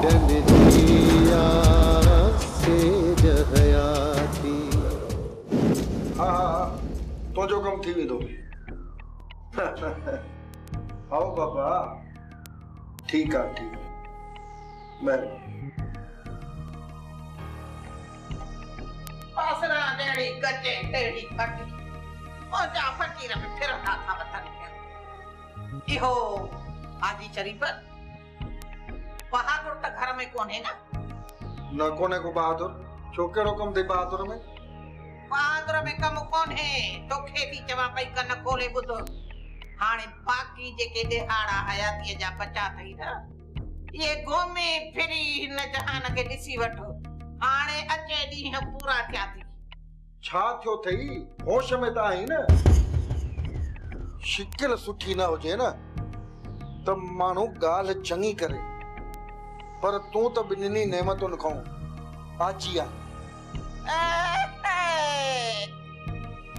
डलजिया से जहयाती। हाँ तो जो कम थी दो। आओ बाबा ठीक है ठीक मैं आसरा डेढ़ी कच्चे डेढ़ी फटी और जा फकीर में फिर था वतन के इहो आजी शरीफत बहादुर तो घर में कौन है ना न कोने को बहादुर छोके रोकम दे बहादुर में कम कौन है तो खेती चवा पई कन खोले बुधो हाने बाकी जेके देहाड़ा हयाती जा बचा थई ना ये घूमे फिरी न जहान के दिसी वठो हाने अचे दी पूरा थिया थी छा थियो थई होश में ता ही न शिकिल सुठी ना होजे न त मानो गाल चंगी करे पर तू तो बिन्नी नेमतुन खाऊं आजिया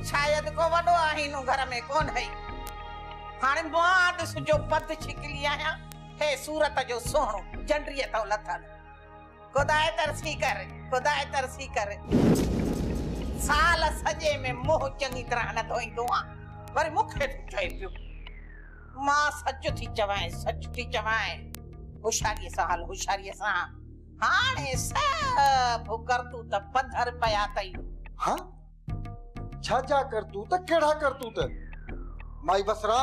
शायद को वडो आही नु घर में कोन है हाने बात सुजो पद छिकली आया हे सूरत जो सोहणो जंडरिया तो लथन खुदाए तरसी कर साल सजे में मोह चंगी तरह न धोईंदो आ वरी मुखे चई पियो मां सच थी चवाए होशियारी सां हाने सब करतू त पधर पया तई हां छा करतू त केड़ा करतू त माई बसरा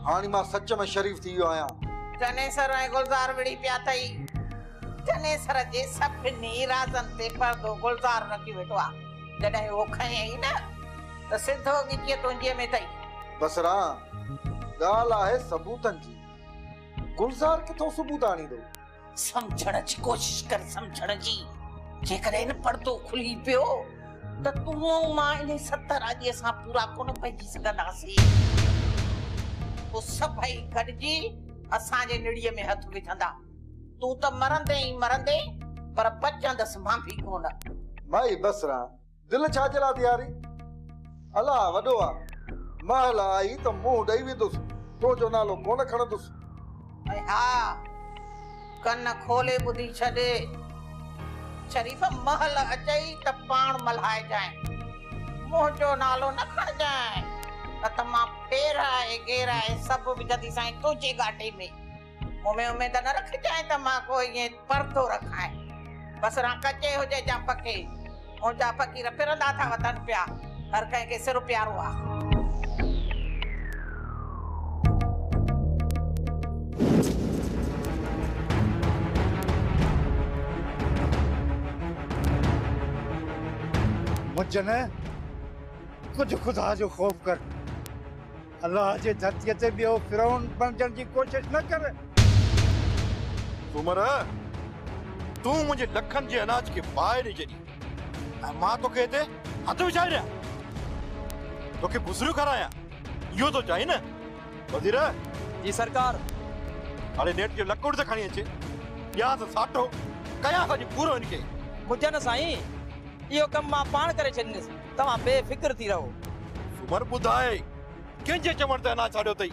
हानी मां सच में शरीफ थी आया जनेसर ऐं गुलजार विड़ी पिया तई जनेसर जे सभिनी राज़न ते पर्दो गुलजार रखी वेठो आ जॾहिं हो खयई न त सिधो गिचीअ तुंहिंजे में तई बसरा गाल आहे सबूतन जी गुलजार किथों सबूत आणी दो समझण जी कोशिश कर समझण जी जेकॾहिं न पर्दो खुली पियो त तूं मां इन 70 आदीअ सां पूरा कोन पइजी सघंदासीं पोइ सभई गॾिजी असांजे निड़ीअ में हथ विझंदा तूं त मरंदे पर बचंदस मां भी कोन माई बसरा दिल छा जला तैयारी अला वडो आ महल आई त मुंह ॾेई वेंदुस तो जो नालो कोन खणंदुस ऐं हा कन खोले ॿुधी छॾे शरीफ महल अचई त पाण मल्हाए जाए मुंहिंजो नालो न खणजाए त मां फेराए घेराए सभु विझंदी साईं तुंहिंजे गाटे में उमेद न रखजाए त मां कोई ये पर्दो रखाए बसरा कचे हुजे जा पके और जा फकीर फिरंदा था वतन पिया हर कंहिं खे सिर प्यारो आ मुझने कुछ खुदा जो खौफ कर अल्लाह जे धरती ते बियो फिरौन बनजण जी कोशिश न कर उमर तू मुझे लखन जे अनाज के बाहर ही जड़ी मां तो कहते हथ विछाए रहा तो के बुसरू कराया यो तो चाहिए ना वजीर जी सरकार अरे नेट के लकुड़ से खणी अचे या तो साटो कया सजी पूरो इनके मुझे न साईं यो कम मां पाण करे छॾींदस तव्हां बेफिक्र थी रहो उमर बुधाए कंहिंजे चवण ते अनाज छाड़ियो अथई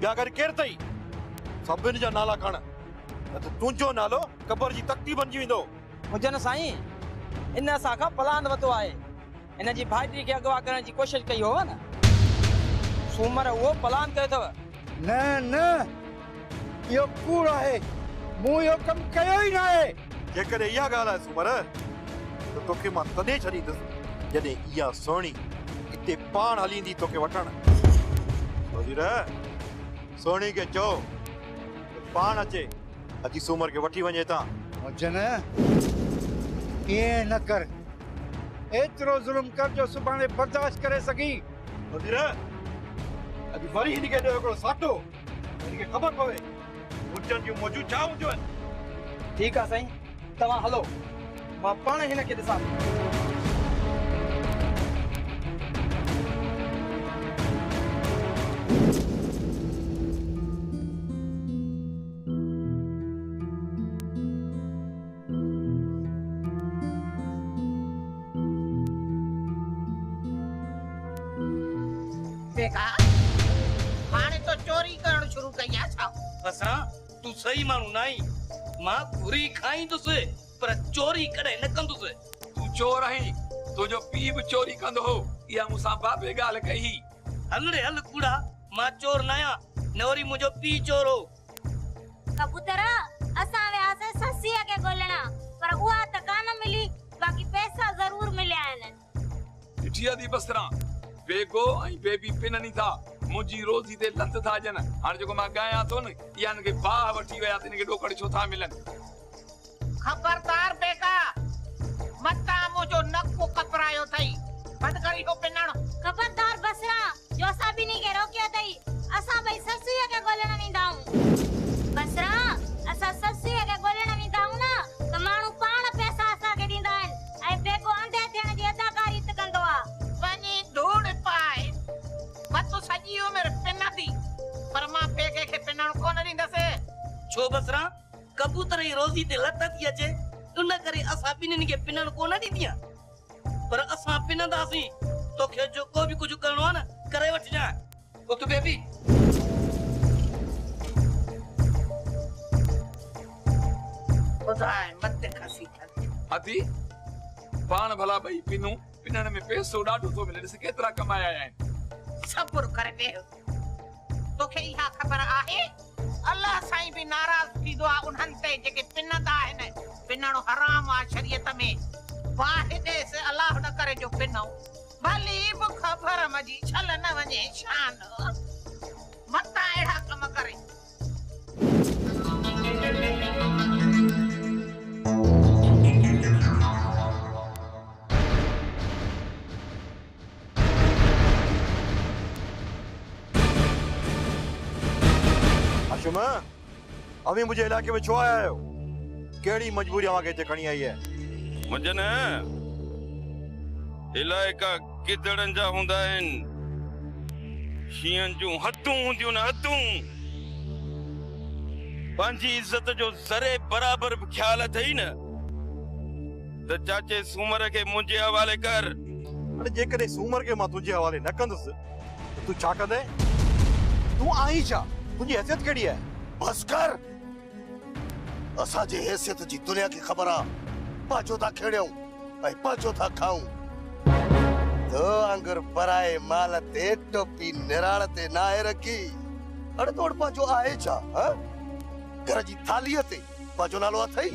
ॿिया गॾु केरु अथई सभिनी जा नाला खण न त तुंहिंजो नालो क़बर जी तख्ती बणिजी वेंदो मुझे न साईं इन असां खां प्लान वतो आहे इन जी भाइटी खे अगवा करण जी कोशिश कई होव न सूमर उहो प्लान कयो अथव न न यो कूड़ आहे मूं यो कम कयो ई न आहे जेकॾहिं इहा ॻाल्हि आहे सूमर त तोखे मां तॾहिं छॾींदुसि जॾहिं इहा सोणी हिते पाण हलींदी तोखे वठण वज़ीर सोणी खे चओ पाण अचे अची सूमर खे वठी वञे था मुझन ईअं न कर एतिरो ज़ुल्म कर जो सुभाणे बर्दाश्त करे सघी वज़ीर अॼु वरी हिनखे ॾियो हिकिड़ो साटो हिनखे ख़बर पवे मुर्जनि जूं मौजूद छा हूंदियूं आहिनि ठीकु आहे साईं तव्हां हलो मां पाण हिन खे ॾिसां देखा हाणे तो चोरी करण शुरू कई आ छा बसरा तू सही मानू नहीं मां घुरी खाई तुसे पर चोरी करे न कंदुसे तू चोर आहीं तुझो पी भी चोरी कंदो हो या मुसा बाबे गाल कही हल रे हल कूड़ा मां चोर नया नवरी मुझो पी चोर हो कबूतरा असा व्यासे ससिया के गोलना पर उहा त कान मिली बाकी पैसा जरूर मिलिया आहिनि चिठिया दी बसरा बेगो आई बेबी पिन नहीं था मुजी रोजी ते लंत था जन हां जो मां गाया तो न यान के बाह वठी वया तिन के डोकड़ छो था मिलन खबरदार बेका मता मुझो नक्को कतरायो थई बंद करी हो पिनण खबरदार बसरा जो सभिनी के रोकियो तई असा भई ससिया के गोलना वेंदाऊं बसरा असा ससिया के गोलना वेंदाऊं ना त माण्हू पाण पैसा असा के दींदा आहिनि ऐं बेगो अंधे थियण जी अदाकारी त कंदो आ वनी धूड़ पाए मत सजी उम्र पिनदी पर मां बेके के पिनण कोन दींदसे छो बसरा कबूतर ही रोजी ते लत थी अचे उन करे असा पिनन के पिनन कोन दीदिया पर असा पिनदासी तोखे जो को भी कुछ करणो है ना करे वठ जा ओ तू बेबी खुदाए मत खसी अती पान भला भाई पिनू पिनन में पैसो डाडो तो मिले से केतरा कमाया आहिनि सब्र कर बे तोखे इहा खबर आहे अल्लाह साईं भी नाराज थीदो आ उन्हनि ते जेके पिनंदा आहिनि पिनणो हराम आ शरीयत में वाहिदे से अल्लाह न करे जो पिनो भली बि खबर मजी छल न वञे शान मता अहिड़ा कम करे आशुमा अभी मुझे इलाके में छो आया हो केड़ी मजबूरी आगे ते खणी आई है मुझे न इलाइका किदड़न जा हुंदा आहिनि शीयन जूं हदूं हूंदियूं न हदूं पंहिंजी इज्जत जो ज़रे बराबर भी ख्याल अथई न त चाचे सूमर के मुंहिंजे हवाले कर अरे जेकॾहिं सूमर के मां तुंहिंजे हवाले न कंदुसि त तूं छा कंदे तूं आई छा तुंहिंजी हैसियत कहिड़ी है बस कर असांजे हैसियत जी दुनिया की खबर आ पाचो था खेड़ियूं ऐं पाचो था खाऊं तो अंगर पराए माल ते टोपी निराल ते नाए रखी अड़े तोड़ पाचो आहे छा हां घर जी थालीअ ते पाचो नालो अथई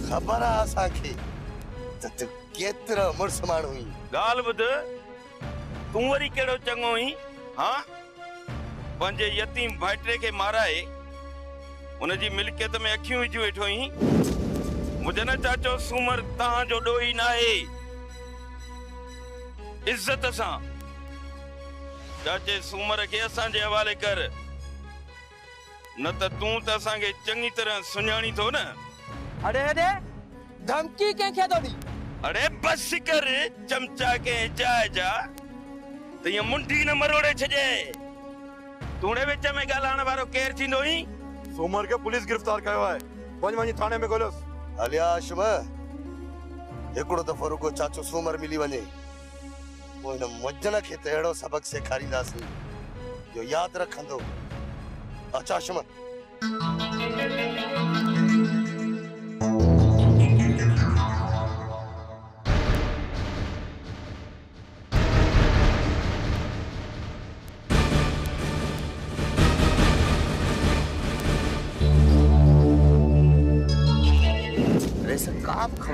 खबर आ असांखे त तू केतिरो मुड़स माण्हू ही ॻाल्हि ॿुध तूं वरी कहिड़ो चङो ही हां पंहिंजे यतीम भाइटे खे माराए उनजी मिल्कियत में अखियूं विझी वेठो ही मुझे न चाचो सूमर तव्हांजो ॾोही न आहे इज्जत सां चाचे सूमर खे असांजे हवाले कर न त तूं त असांखे चङी तरह सुञाणी थो न अरे अरे धमकी कंहिंखे थो ॾी अरे बस कर चमचा के चाय जा त ईअं मुंडी न मरोड़े छॾे तूड़े विच में ॻाल्हाइण वारो केरु थींदो ही सूमर के पुलिस गिरफ्तार कयो आहे वञी थाने में ॻोल्हियोसि हलिया आशम हिकिड़ो दफ़ो रुगो चाचो सूमर मिली वञे पोइ हिन मुजन खे त अहिड़ो सबक सेखारींदासीं जो यादि रखंदो अच्छा आशम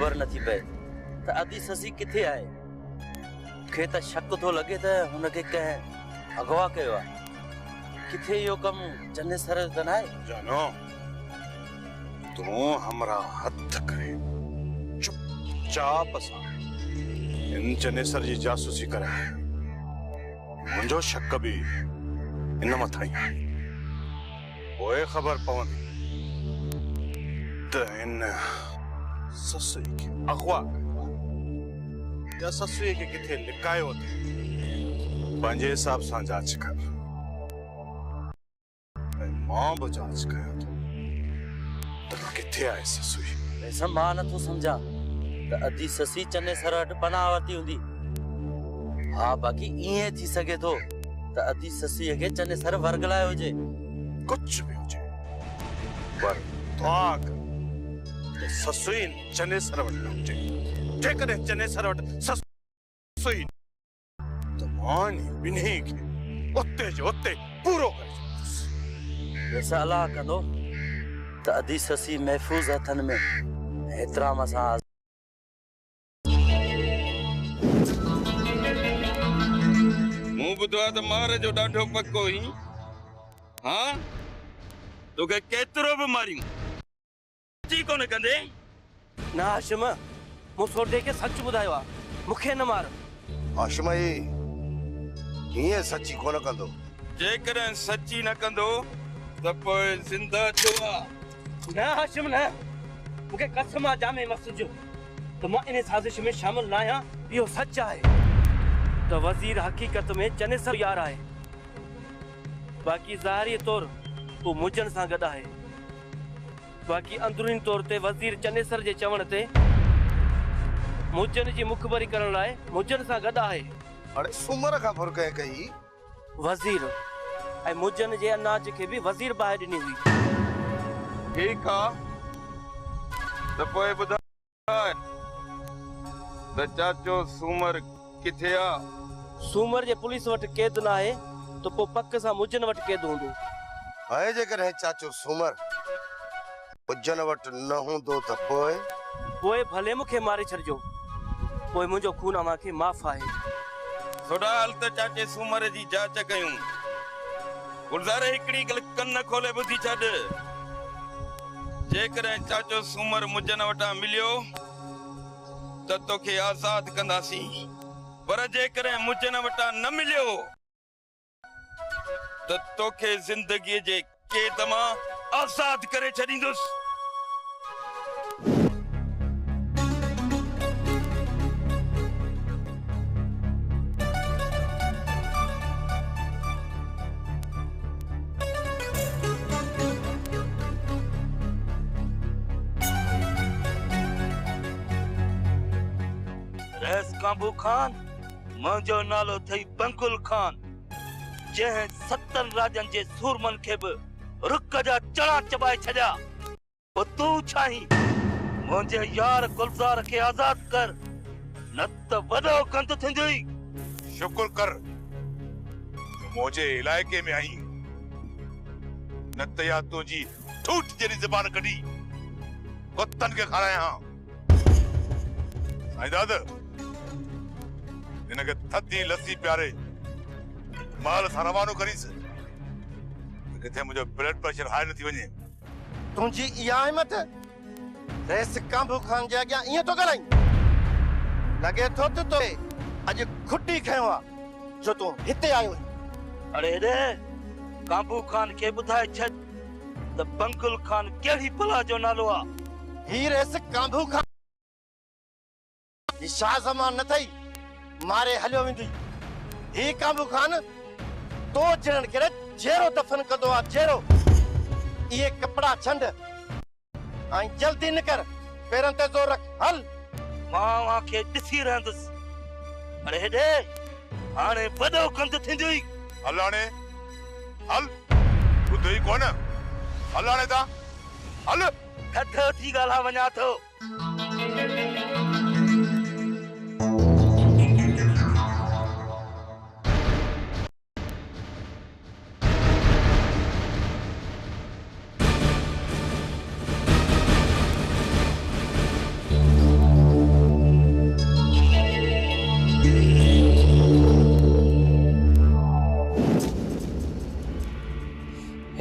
खबर न थी पए त अदी ससी किथे आहे खे त शक थो लगे त हुनखे कंहिं अगवा कयो आहे किथे इहो कमु जने सर दनाए जानो तू हमरा हथ करे चुपचाप सां इन जनेसर जी जासूसी करे मुंहिंजो शक बि इन मथां ई आहे पोइ ख़बर पवंदी त इन ससुई खे अगवा या ससुई खे किथे लिकायो अथई पंहिंजे हिसाब सां जांच कर ऐं मां बि जांच कयां थो त किथे आहे ससुई वैसे मां नथो सम्झां त अदी ससी चने सर वटि पनाह वरिती हूंदी हा बाक़ी ईअं थी सघे थो त अदी ससीअ खे चने सर वरगलायो हुजे कुछ भी हुजे पर दुआक ससुई चने सरवट लौटे जेकॾहिं चने सरवट ससुई तो मानी बिन्ही के उते जो उते पूरो कर वैसा अल्लाह कंदो त अदी ससी महफूज हथन में एतराम सां मूं ॿुधो आहे त मार जो ॾाढो पको ही हाँ तोखे केतिरो बि मारियूं जी कोन कंदे ना हाशिम मूं सोडे खे सच ॿुधायो आहे मूंखे न मार हाशिमाई हीअं सची कोन कंदो जेकॾहिं सची न कंदो त पोइ ज़िंदा छो आहे न हाशिम न मूंखे कसम आहे जामे मक़सद जो त मां इन साज़िश में शामिल न आहियां इहो सच आहे त वज़ीर हक़ीक़त में चने सर यार आहे बाक़ी ज़ाहिरी तौर वो मुजन सां गॾु आहे बाक़ी अंदरूनी तौर ते वज़ीर चनेसर जे चवण ते मुजन जी मुखबरी करण लाइ मुजन सां गॾु आहे अरे सुमर खां फुर्क कई वज़ीर ऐं मुजन जे अनाज खे बि वज़ीर बाहि ॾिनी हुई ठीक आहे त पोइ ॿुधाए त चाचो सूमर किथे आहे सूमर जे पुलिस वटि कैद न आहे तो पोइ पक सां मुजन वटि कैद हूंदो आहे जेकॾहिं चाचो सूमर मुजन वटि न हूंदो त पोइ भले मूंखे मारे छॾिजो पोइ मुंहिंजो खून अव्हांखे माफ़ आहे थोड़ा हाल त चाचे सूमर जी जांच कयूं गुलज़ार हिकड़ी गल कन खोले ॿुधी छॾ जेकॾहिं चाचो सूमर मुजन वटां मिलियो त तोखे आज़ाद कंदासीं पर जेकॾहिं मुजन वटां न मिलियो त तोखे ज़िंदगीअ जे कैद मां आज़ाद करे छॾींदुसि रैस काबू खान मुंहिंजो नालो थई बंकुल खान जंहिं 70 राजन जे सूरमन खे बि रुक जा चणा चबाए छॾिया पोइ तूं छाहीं मुंहिंजे यार गुलज़ार खे आज़ाद कर न त वॾो गंद थींदई शुक्र कर मुंहिंजे इलाइक़े में आई न त या तुंहिंजी ठूठ जहिड़ी ज़बान कढी कुतनि खे खारायां साईं दादा हिनखे थधी लस्सी प्यारे माल सां रवानो करीस किथे मुंहिंजो ब्लड प्रेशर हाई न थी वञे तुंहिंजी इहा हिमत रेस कांबू खान जे अॻियां ईअं थो ॻाल्हाईं लॻे थो त तोखे अॼु खुटी खयो आहे जो तूं हिते आयो आहीं अरे रे काबू खान खे ॿुधाए छॾ त बंकुल खान कहिड़ी भला जो नालो आहे ही रेस कांबू खान शाह ज़मान न थई मारे हलियो वेंदी ही काबू खान तो जणन खे जेरो दफन कंदो आहे जेरो ये कपड़ा छंड आई जल्दी निकर पेरन ते जोर रख हल मां खे ॾिसी रहंदुसि अरे हेॾे हाणे वॾो गंद थींदई हल हाणे हल ॿुधई कोन हल हाणे ता हल थध थी ॻाल्हा वञा थो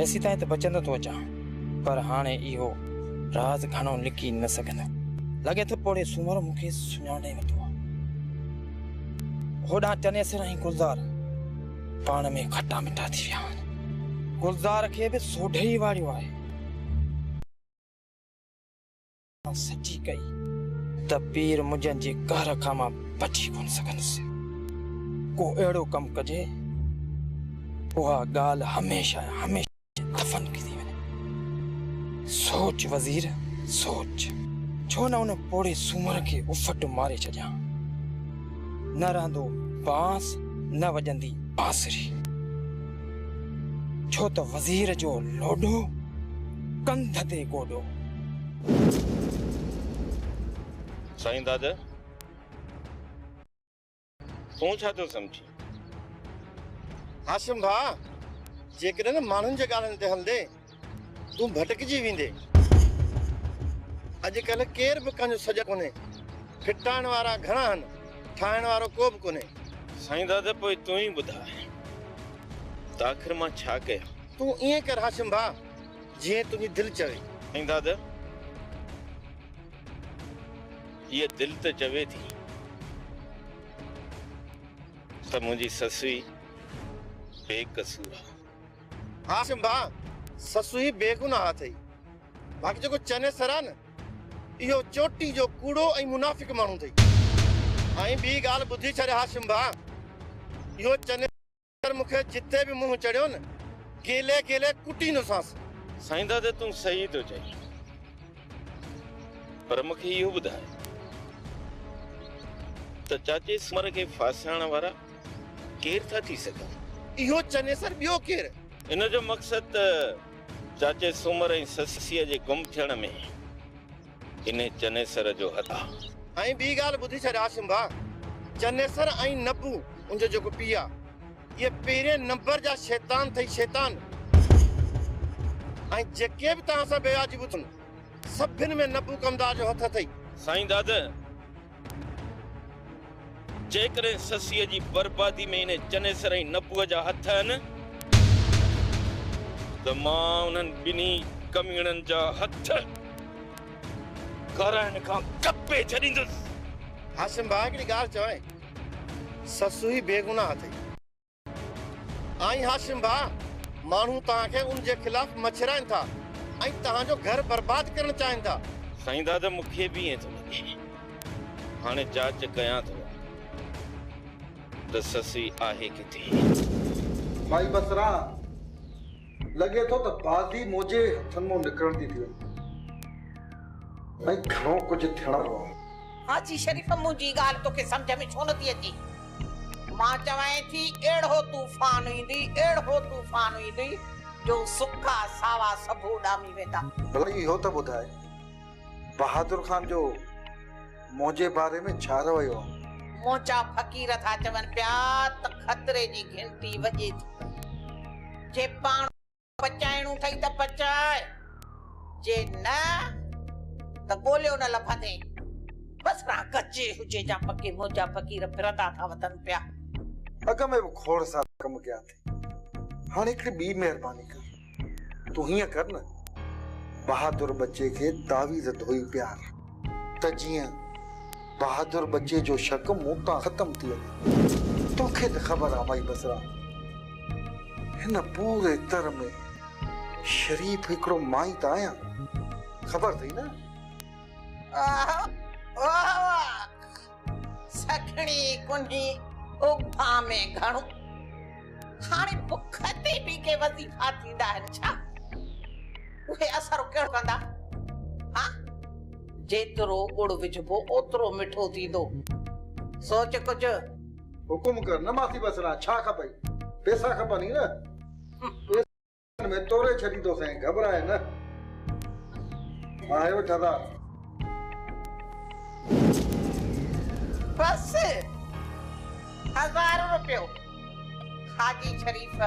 ऐसी ताईं त बचंदो थो अचां पर हाणे इहो राज़ घणो लिकी न सघंदो लॻे थो पोड़े सूमर मूंखे सुञाणे वरितो आहे होॾां चनेसर ऐं गुलज़ार पाण में खटा मिठा थी विया आहिनि गुलज़ार खे बि सोढे ई वारियो आहे सची कई त पीर मुंहिंजनि जे कहर खां मां बची कोन सघंदुसि को अहिड़ो कमु कजे उहा ॻाल्हि हमेशह हमेशह दफन की थी वञे सोच वज़ीर सोच छो न उन पोड़े सूमर खे उफट मारे छॾियां न रहंदो बांस न वॼंदी बांसुरी छो त वज़ीर जो लोडो कंध ते गोॾो। साईं दादा तूं छा थो सम्झी? हाशिम भाउ, जेकॾहिं न माण्हुनि जे ॻाल्हियुनि ते हलंदे तूं भटकिजी वेंदे। अॼुकल्ह केरु बि कंहिंजो सॼ कोन्हे। फिटाइण वारा घणा आहिनि, ठाहिण वारो को बि कोन्हे। साईं दादा पोइ तूं ई ॿुधाए त आख़िर मां छा कयां? तूं ईअं कर हाशिम भाउ, जीअं तुंहिंजी दिलि चवे। साईं दादा ये दिल तो चवे थी त मुंहिंजी ससु बेकसूर आहे। हाशिम भाउ, ससु ही बेगुनाह अथई। बाक़ी जेको चने सर आहे न, इहो चोटी जो कूड़ो ऐं मुनाफ़िक माण्हू अथई। ऐं ॿी ॻाल्हि ॿुधी छॾ हाशिम भाउ, इहो चने सर मूंखे जिते बि मुंहुं चढ़ियो न, गेले गेले कुटींदोसांसि। साईं दादा तूं सही थो चई, पर मूंखे इहो ॿुधाए त चाचे सुमर खे फासाइण वारा केरु था थी सघनि? इहो चने सर ॿियो केरु? इन जो मक़सद त चाचे सुमर ऐं ससीअ जे गुम थियण में इन चने सर जो हथ आहे। ऐं ॿी ॻाल्हि ॿुधी छॾ हाशिम भाउ, चने सर ऐं नबू उनजो जेको पीउ आहे, इहे पहिरें नंबर जा शैतान अथई, शैतान। ऐं जेके बि तव्हां सां बेवाजिबु थियनि, सभिनि में नबू कमदार जो हथ अथई। साईं दादा जेकॾहिं ससीअ जी बर्बादी में इन चने सर ऐं नबूअ जा हथ आहिनि त मां उन्हनि ॿिन्ही कमीणनि जा हथ कराइण खां कपे छॾींदुसि। हाशिम भाउ हिकिड़ी ॻाल्हि चवां, ससु ही बेगुनाह अथई। ऐं हाशिम भाउ, माण्हू तव्हांखे उन जे ख़िलाफ़ मछराइनि था ऐं तव्हांजो घर बर्बाद करणु चाहिनि था। साईं दादा मूंखे बि ईअं थो लॻे। हाणे जांच कयां थो त ससी आहे किथे। भाई बसरा लगे तो बाज़ी मुझे हथन में निकरण थी वञे ऐं घणो कुछ थियण वारो। हाजी शरीफ मुंहिंजी ॻाल्हि तोखे सम्झ में छो नथी अचे? मां चवां थी अहिड़ो तूफ़ान ईंदी जो सुका सावा सभु उॾामी वेंदा। भला इहो त ॿुधाए, बहादुर खान जो मौजे बारे में छा रवैयो आहे? मोचा फ़कीर था चवनि पिया त खतरे जी घंटी वॼे थी। जे पाण बचाइणो अथई त बचाए, जे न त ॻोल्हियो न लभंदे। बसि ना कचे हुजे जा पके मोजा फ़कीर फिरंदा था वतन पिया। अॻ में बि खोड़ सां कमु कया अथई। हाणे हिकिड़ी ॿी महिरबानी कर, तूं हीअं कर न, बहादुर बच्चे खे तावीज़ धोई प्यार त जीअं बहादुर बच्चे जो शक मूं तां ख़तम थी वञे। तोखे त ख़बर आहे भाई बसरा, हिन पूरे तर में शरीफ हिकिड़ो मां ई त आहियां, ख़बर अथई न? सखणी कुनी उभा में घणो। हाणे बुख ते बि के वज़ीफा थींदा आहिनि छा? उहे असर कहिड़ो कंदा? हा, जेतिरो गुड़ विझबो ओतिरो मिठो थींदो। सोच कुझु। हुकुम कर न मासी बसरा, छा खपई? पैसा खपनि न, पैसा में तोरे छॾींदो साईं, घबराए न। आयो ठदा बस 1000 रुपयो। हाजी शरीफ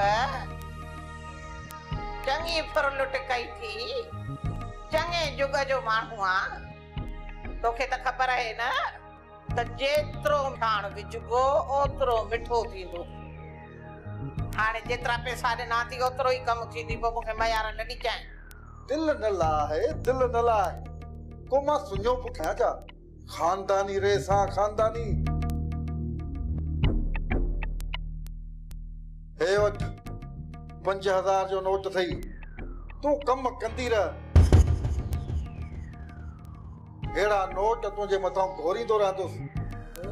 चङी फुरलुट कई थी, चङे जुग जो माण्हू आहे। तोखे त ख़बर आहे न त जेतिरो खाण विझबो ओतिरो मिठो थींदो। हाणे जेतिरा पैसा ॾिना थी ओतिरो ई कमु थींदी। पोइ मूंखे मयार न ॾिजांइ। दिल न लाहे, दिल न लाहे। को मां सुञो पुठियां छा? खानदानी रेसा खानदानी। हे वठ 5000 जो नोट अथई, तूं कम कंदी रह। अहिड़ा नोट तुंहिंजे मथां घोरींदो रहंदुसि।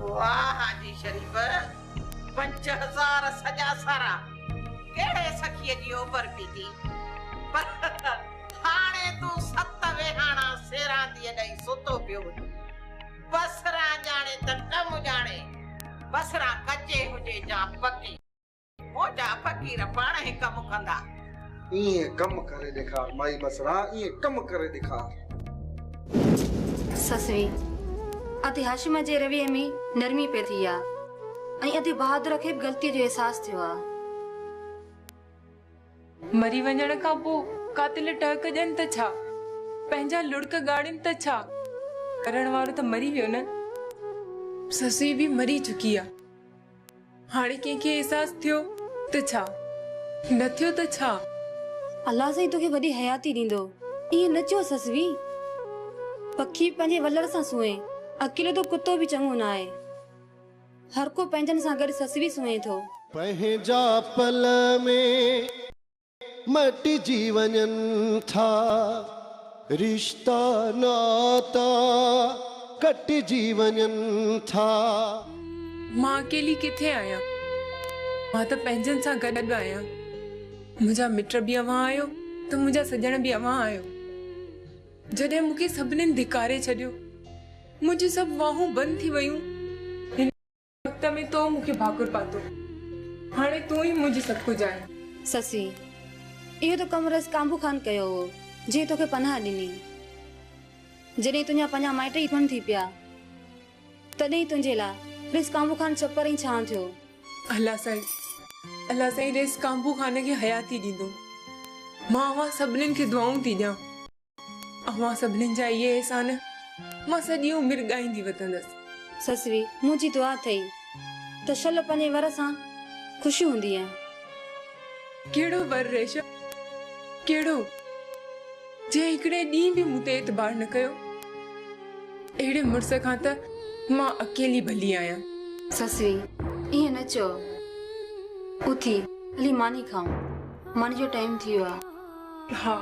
वाह हाजी शरीफ, 5000 सॼा सारा कहिड़े सखीअ जी ओभर पई थी। पर हाणे तूं 7 वेहाणा सेरांदीअ ॾेई सुतो पियो। बसरा ॼाणे त कमु ॼाणे, बसरा कचे हुजे जा पकी, मोजा फ़कीर पाण ई कमु कंदा। ये कम करे दिखार माई बसरा ये कम करे दिखार ससवी अति हाशिम जे रवैये में नरमी पे थी आ अति बहादुर खे गलती जो एहसास थियो आ मरी वञण खां पोइ कातिल टहक ॼनि त छा पंहिंजा लुड़क गाड़ियुनि त छा करण वारो त मरी वियो न ससुई बि मरी चुकी आहे हाणे कंहिंखे एहसास थियो त छा न थियो त छा अल्लाह साईं तोखे वॾी हयाती ॾींदो इएं न चओ ससवी पखी पंहिंजे वलर सां सुए अकेलो तो कुत्तो बि चङो न आहे हर को पंहिंजनि सां गॾु ससवी सुए थो पंहिंजा पल में मटिजी वञनि था रिश्ता नाता कटिजी वञनि था मां अकेली किथे आहियां मां त पंहिंजनि सां गॾु आहियां मुंहिंजा मिट बि अव्हां आहियो त मुंहिंजा सॼण बि अव्हां आहियो जॾहिं मूंखे सभिनीनि धिकारे छॾियो मुंहिंजी सभु वाहूं बंदि थी वयूं हिन वक़्त में तो मूंखे भाकुर पातो हाणे तूं ई मुंहिंजी सभु कुझु आहे ससी इहो तो कम रस कांबू खान कयो हो जे तोखे पनाह ॾिनी जॾहिं तुंहिंजा पंहिंजा माइट ई थन थी पिया तॾहिं तुंहिंजे लाइ रिस कांबू खान छपर ई छां थियो अल्लाह साईं रेस कांबू खान खे हयाती ॾींदो मां अव्हां सभिनीनि खे दुआऊं थी ॾियां अव्हां सभिनीनि जा इहे एहसान मां सॼी उमिरि ॻाईंदी वतंदसि ससवी मुंहिंजी दुआ अथई त शल पंहिंजे वर सां ख़ुशी हूंदी आहे कहिड़ो वर रेशम कहिड़ो जे हिकिड़े ॾींहुं बि मूं ते एतबार न कयो अहिड़े मुड़ुस खां त मां अकेली भली आहियां ससवी ईअं न चओ उथी हली मानी खाऊं मानी जो टाइम थी वियो आहे हा